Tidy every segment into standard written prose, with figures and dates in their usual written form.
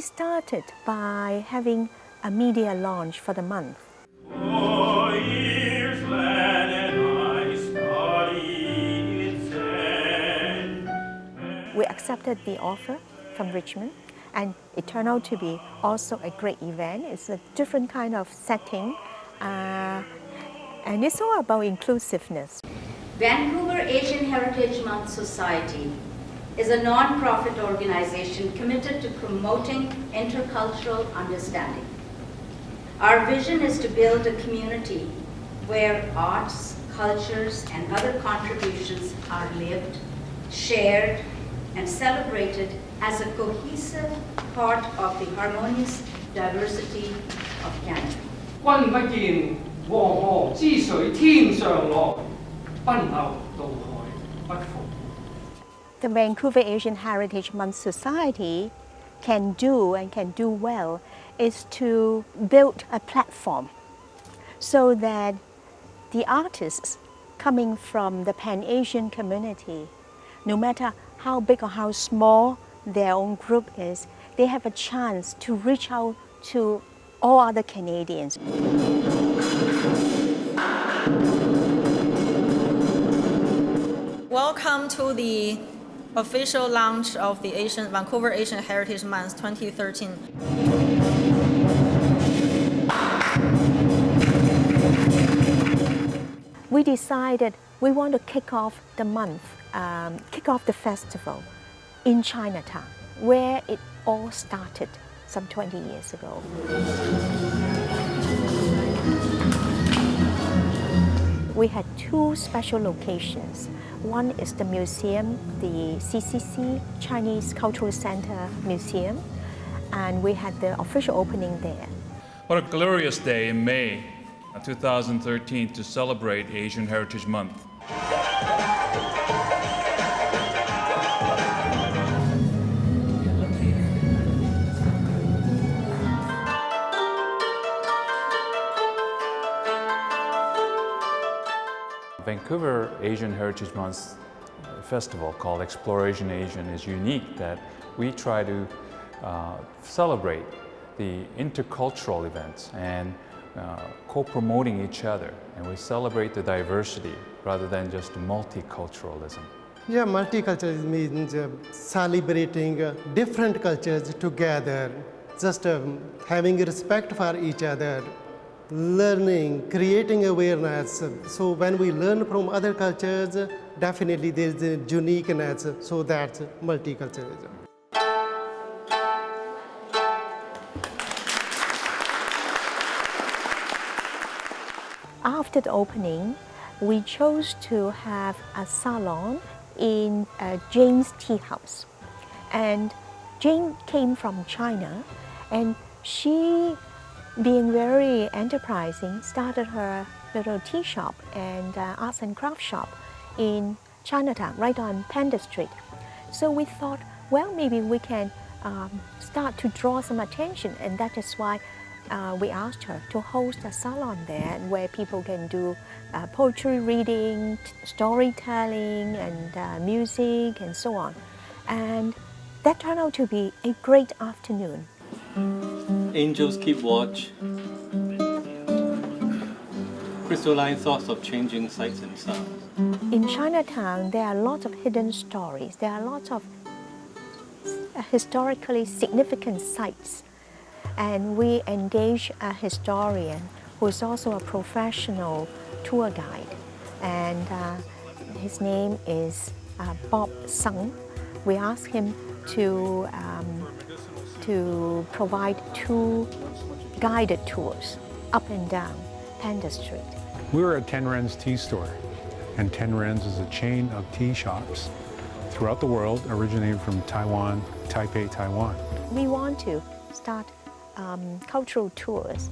started by having a media launch for the month. We accepted the offer from Richmond, and it turned out to be also a great event. It's a different kind of setting, and it's all about inclusiveness. Vancouver Asian Heritage Month Society is a non-profit organization committed to promoting intercultural understanding. Our vision is to build a community where arts, cultures, and other contributions are lived, shared, and celebrated as a cohesive part of the harmonious diversity of Canada. 君不見，黃河之水天上來，奔流到海不復。 The Vancouver Asian Heritage Month Society can do well is to build a platform so that the artists coming from the Pan-Asian community, no matter how big or how small their own group is, they have a chance to reach out to all other Canadians. Welcome to the official launch of the Vancouver Asian Heritage Month 2013. We decided we want to kick off the month, kick off the festival in Chinatown, where it all started some 20 years ago. We had two special locations. One is the museum, the CCC, Chinese Cultural Center Museum, and we had the official opening there. What a glorious day in May 2013 to celebrate Asian Heritage Month. Vancouver Asian Heritage Month festival called Exploration Asian is unique that we try to celebrate the intercultural events and co-promoting each other, and we celebrate the diversity rather than just multiculturalism. Yeah, multiculturalism means celebrating different cultures together, just having respect for each other, learning, creating awareness. So when we learn from other cultures, definitely there is a uniqueness, so that's multiculturalism. After the opening, we chose to have a salon in Jane's Tea House. And Jane came from China, and she, being very enterprising, started her little tea shop and arts and craft shop in Chinatown, right on Panda Street. So we thought, well, maybe we can start to draw some attention, and that is why we asked her to host a salon there where people can do poetry reading, storytelling, and music, and so on. And that turned out to be a great afternoon. Angels keep watch. Crystalline thoughts of changing sights and sounds. In Chinatown, there are lots of hidden stories. There are lots of historically significant sites. And we engage a historian who is also a professional tour guide. And his name is Bob Sung. We asked him to provide 2 guided tours up and down Panda Street. We were at Ten Ren's Tea Store, and Ten Ren's is a chain of tea shops throughout the world, originating from Taiwan, Taipei, Taiwan. We want to start cultural tours,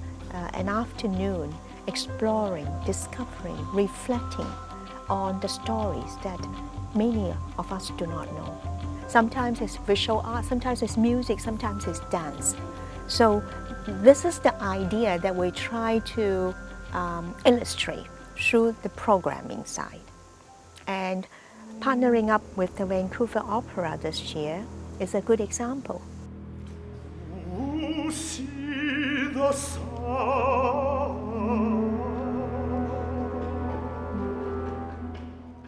an afternoon exploring, discovering, reflecting on the stories that many of us do not know. Sometimes it's visual art, sometimes it's music, sometimes it's dance. So this is the idea that we try to illustrate through the programming side. And partnering up with the Vancouver Opera this year is a good example. see the sun.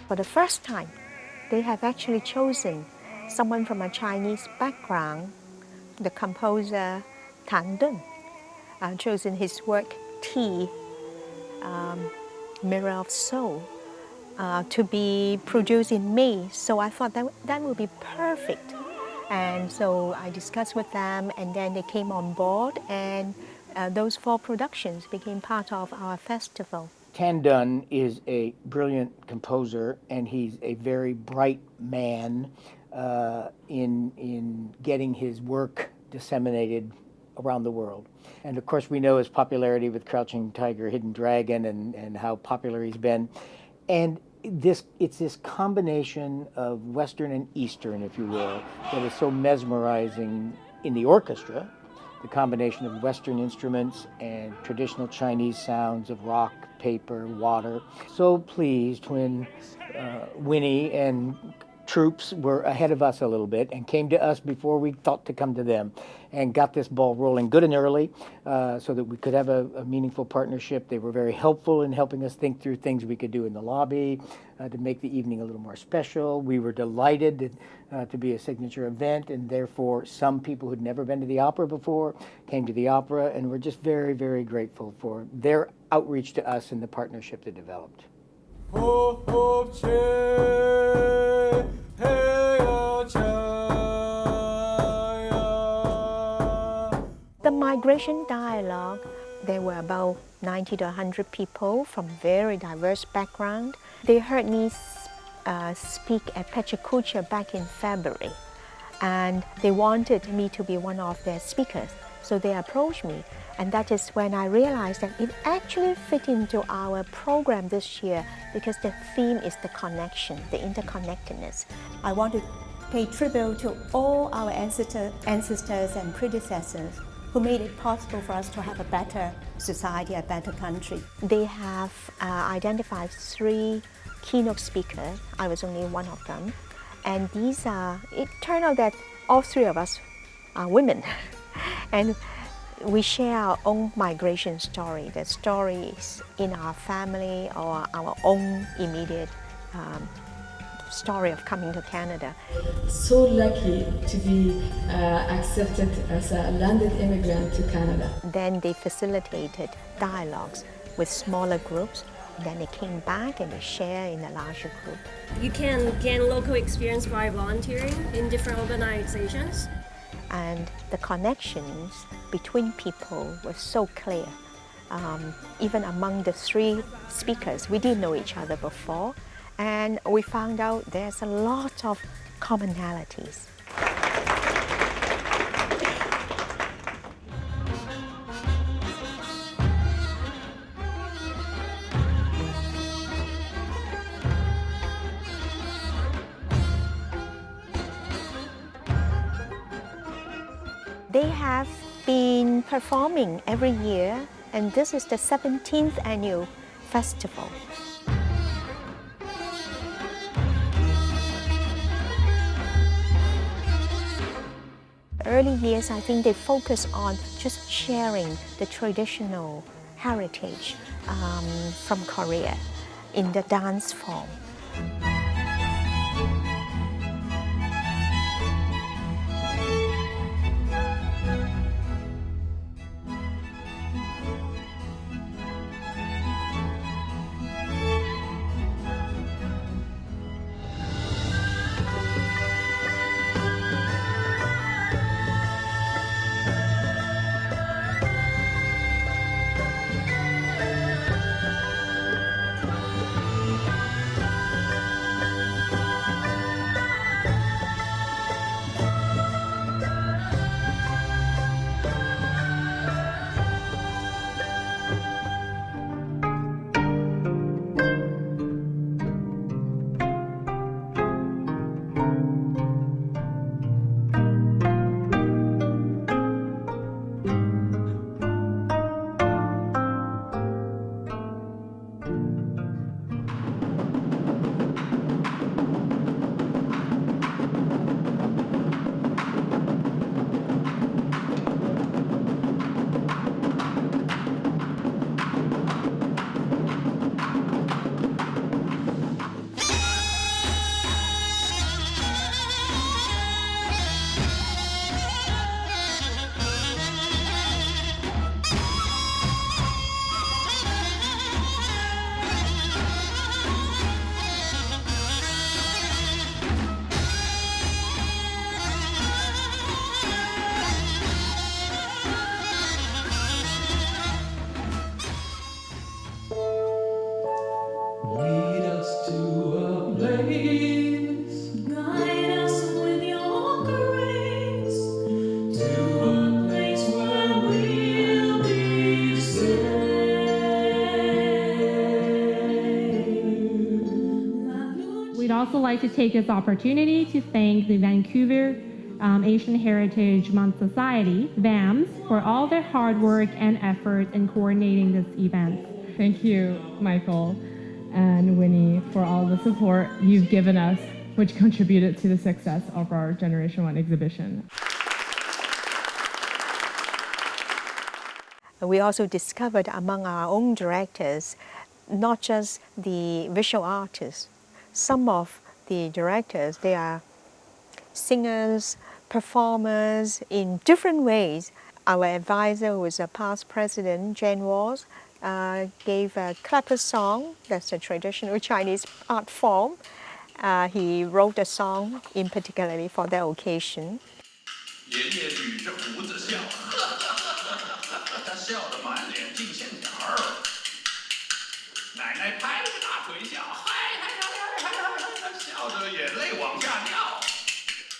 For the first time, they have actually chosen someone from a Chinese background, the composer Tan Dun, chosen his work Tea, Mirror of Soul, to be produced in May. So I thought that would be perfect. And so I discussed with them, and then they came on board, and those 4 productions became part of our festival. Tan Dun is a brilliant composer, and he's a very bright man in getting his work disseminated around the world. And of course, we know his popularity with Crouching Tiger, Hidden Dragon, and how popular he's been. And it's this combination of Western and Eastern, if you will, that is so mesmerizing in the orchestra. The combination of Western instruments and traditional Chinese sounds of rock, paper, water. So pleased when Winnie and troops were ahead of us a little bit and came to us before we thought to come to them, and got this ball rolling good and early so that we could have a meaningful partnership. They were very helpful in helping us think through things we could do in the lobby to make the evening a little more special. We were delighted to be a signature event, and therefore some people who'd never been to the opera before came to the opera, and we're just very, very grateful for their outreach to us and the partnership that developed. The migration dialogue, there were about 90 to 100 people from very diverse backgrounds. They heard me speak at Pechakucha back in February, and they wanted me to be one of their speakers. So they approached me, and that is when I realized that it actually fit into our program this year, because the theme is the connection, the interconnectedness. I want to pay tribute to all our ancestors and predecessors who made it possible for us to have a better society, a better country. They have identified 3 keynote speakers. I was only one of them. And these are, it turned out that all 3 of us are women. And we share our own migration story, the stories in our family or our own immediate story of coming to Canada. So lucky to be accepted as a landed immigrant to Canada. Then they facilitated dialogues with smaller groups. Then they came back and they share in a larger group. You can gain local experience by volunteering in different organizations. And the connections between people were so clear. Even among the 3 speakers, we didn't know each other before, and we found out there's a lot of commonalities. They have been performing every year, and this is the 17th annual festival. Early years, I think they focus on just sharing the traditional heritage from Korea in the dance form. also like to take this opportunity to thank the Vancouver Asian Heritage Month Society, VAMS, for all their hard work and effort in coordinating this event. Thank you, Michael and Winnie, for all the support you've given us, which contributed to the success of our Generation 1 exhibition. We also discovered among our own directors, not just the visual artists, some of the directors, they are singers, performers in different ways. Our advisor, who was a past president, Jan Walls, gave a clapper song. That's a traditional Chinese art form. He wrote a song in particularly for that occasion. 爷爷捋着胡子笑，他笑得满脸净线条儿。奶奶拍着大腿笑，笑得眼泪往下掉。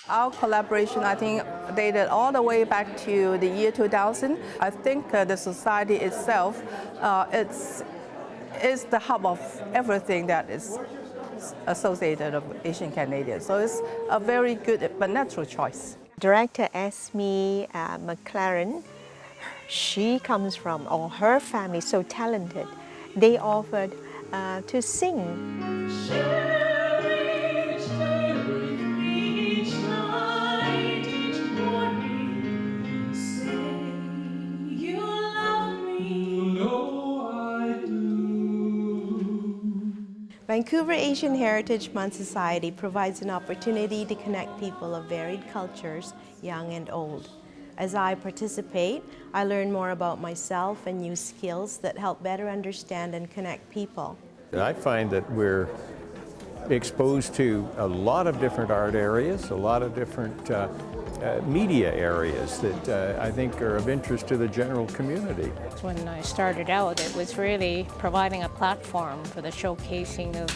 Our collaboration, I think, dated all the way back to the year 2000. I think the society itself is the hub of everything that is associated with Asian Canadians. So it's a very good but natural choice. Director Esme McLaren, she comes from, or her family is so talented, they offered to sing. Vancouver Asian Heritage Month Society provides an opportunity to connect people of varied cultures, young and old. As I participate, I learn more about myself and new skills that help better understand and connect people. I find that we're exposed to a lot of different art areas, a lot of different media areas that I think are of interest to the general community. When I started out, it was really providing a platform for the showcasing of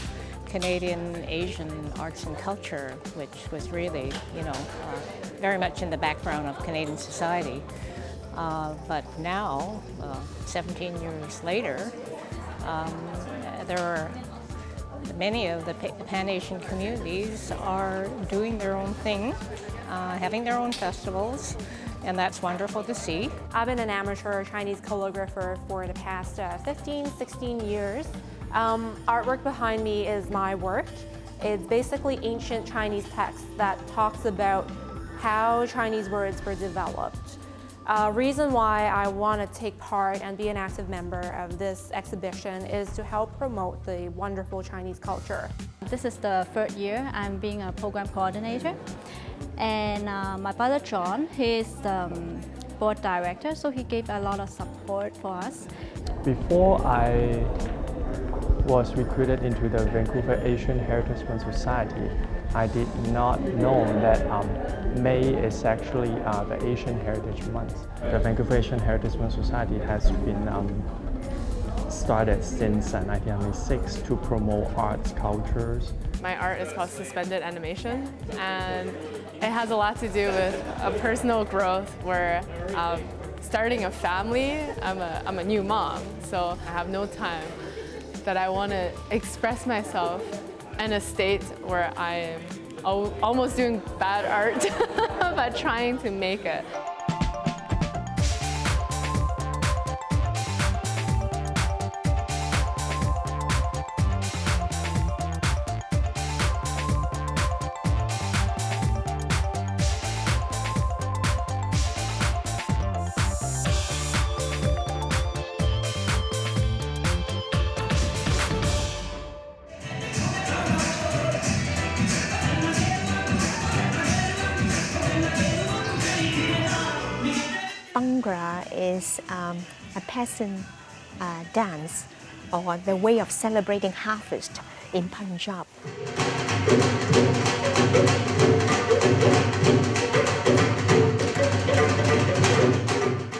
Canadian Asian arts and culture, which was really, very much in the background of Canadian society. But now, 17 years later, there are many of the Pan-Asian communities are doing their own thing, having their own festivals, and that's wonderful to see. I've been an amateur Chinese calligrapher for the past 15, 16 years. Artwork behind me is my work. It's basically ancient Chinese text that talks about how Chinese words were developed. Reason why I want to take part and be an active member of this exhibition is to help promote the wonderful Chinese culture. This is the third year I'm being a program coordinator. And my brother John, he's the board director, so he gave a lot of support for us. Before I was recruited into the Vancouver Asian Heritage Month Society, I did not know that May is actually the Asian Heritage Month. The Vancouver Asian Heritage Month Society has been started since 1996 to promote arts, cultures. My art is called suspended animation, and it has a lot to do with a personal growth where starting a family, I'm a new mom, so I have no time that I want to express myself in a state where I am almost doing bad art, but trying to make it. Bhangra is a peasant dance, or the way of celebrating harvest in Punjab.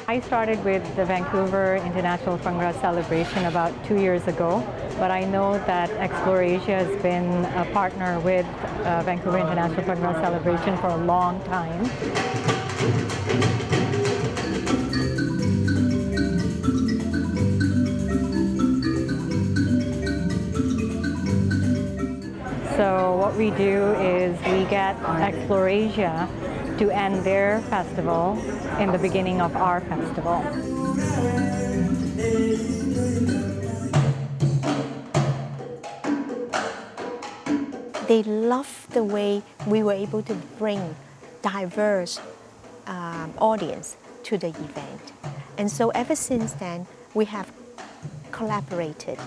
I started with the Vancouver International Bhangra celebration about 2 years ago, but I know that Explorasia has been a partner with Vancouver International Bhangra celebration for a long time. So what we do is we get Explorasia to end their festival in the beginning of our festival. They loved the way we were able to bring diverse audience to the event. And so ever since then, we have collaborated.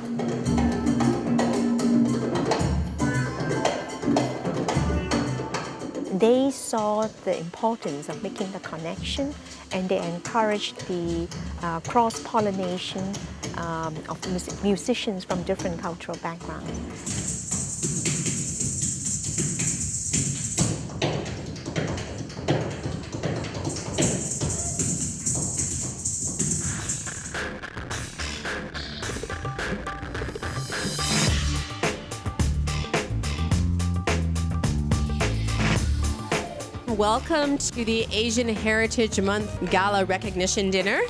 They saw the importance of making the connection, and they encouraged the cross-pollination of musicians from different cultural backgrounds. Welcome to the Asian Heritage Month Gala Recognition Dinner.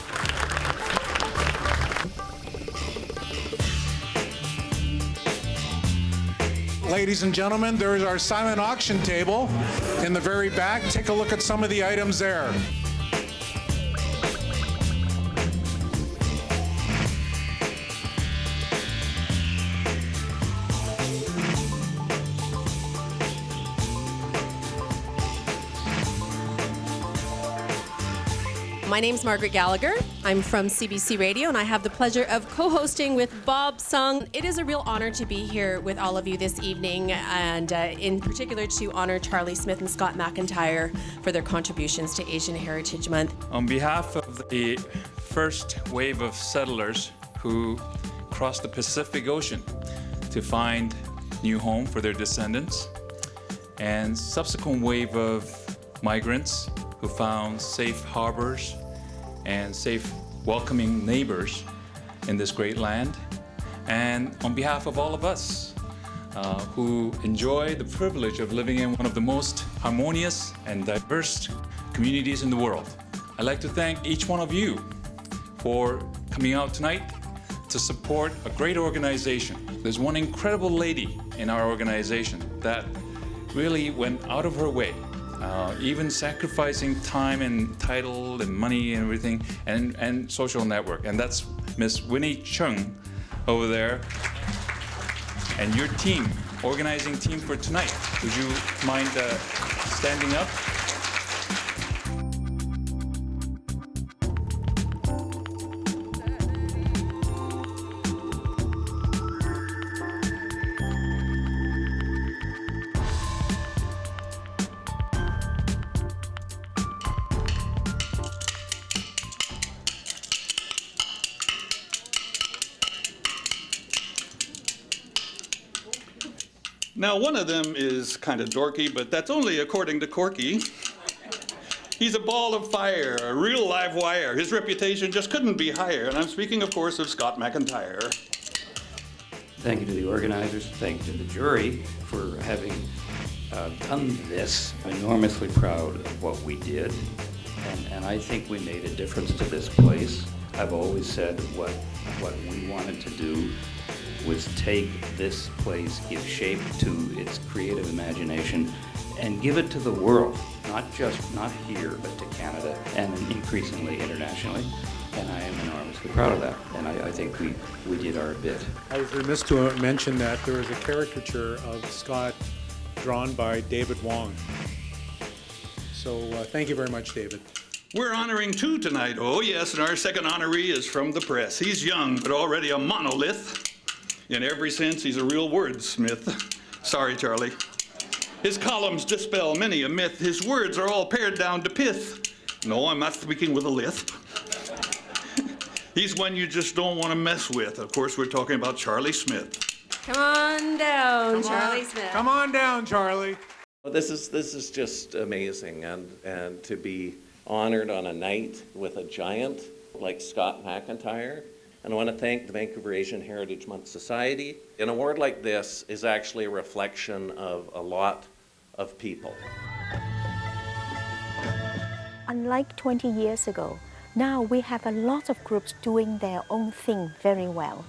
Ladies and gentlemen, there is our silent auction table in the very back. Take a look at some of the items there. My name's Margaret Gallagher. I'm from CBC Radio, and I have the pleasure of co-hosting with Bob Sung. It is a real honor to be here with all of you this evening, and in particular to honor Charlie Smith and Scott McIntyre for their contributions to Asian Heritage Month. On behalf of the first wave of settlers who crossed the Pacific Ocean to find new home for their descendants, and subsequent wave of migrants who found safe harbors and safe, welcoming neighbors in this great land. And on behalf of all of us who enjoy the privilege of living in one of the most harmonious and diverse communities in the world, I'd like to thank each one of you for coming out tonight to support a great organization. There's one incredible lady in our organization that really went out of her way, even sacrificing time and title and money and everything, and social network. And that's Miss Winnie Chung over there. And your team, organizing team for tonight. Would you mind standing up? Now, one of them is kind of dorky, but that's only according to Corky. He's a ball of fire, a real live wire. His reputation just couldn't be higher, and I'm speaking, of course, of Scott McIntyre. Thank you to the organizers, thank you to the jury for having done this. I'm enormously proud of what we did, and I think we made a difference to this place. I've always said what we wanted to do was take this place, give shape to its creative imagination, and give it to the world, not here, but to Canada, and increasingly internationally. And I am enormously proud of that, and I think we did our bit. I was remiss to mention that there is a caricature of Scott drawn by David Wong. So thank you very much, David. We're honoring two tonight. Oh, yes, and our second honoree is from the press. He's young, but already a monolith. In every sense, he's a real wordsmith. Sorry, Charlie. His columns dispel many a myth. His words are all pared down to pith. No, I'm not speaking with a lisp. He's one you just don't want to mess with. Of course, we're talking about Charlie Smith. Come on down, Charlie Smith. Come on down, Charlie. Well, this is just amazing, and to be honored on a night with a giant like Scott McIntyre. And I want to thank the Vancouver Asian Heritage Month Society. An award like this is actually a reflection of a lot of people. Unlike 20 years ago, now we have a lot of groups doing their own thing very well.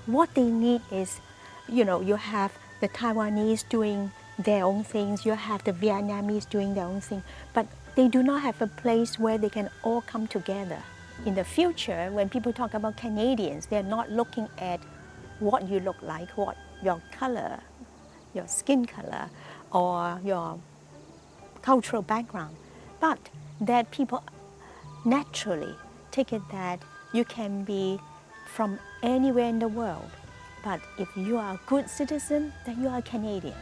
What they need is, you have the Taiwanese doing their own things, you have the Vietnamese doing their own thing, but they do not have a place where they can all come together. In the future, when people talk about Canadians, they're not looking at what you look like, what your color, your skin color, or your cultural background, but that people naturally take it that you can be from anywhere in the world, but if you are a good citizen, then you are Canadian.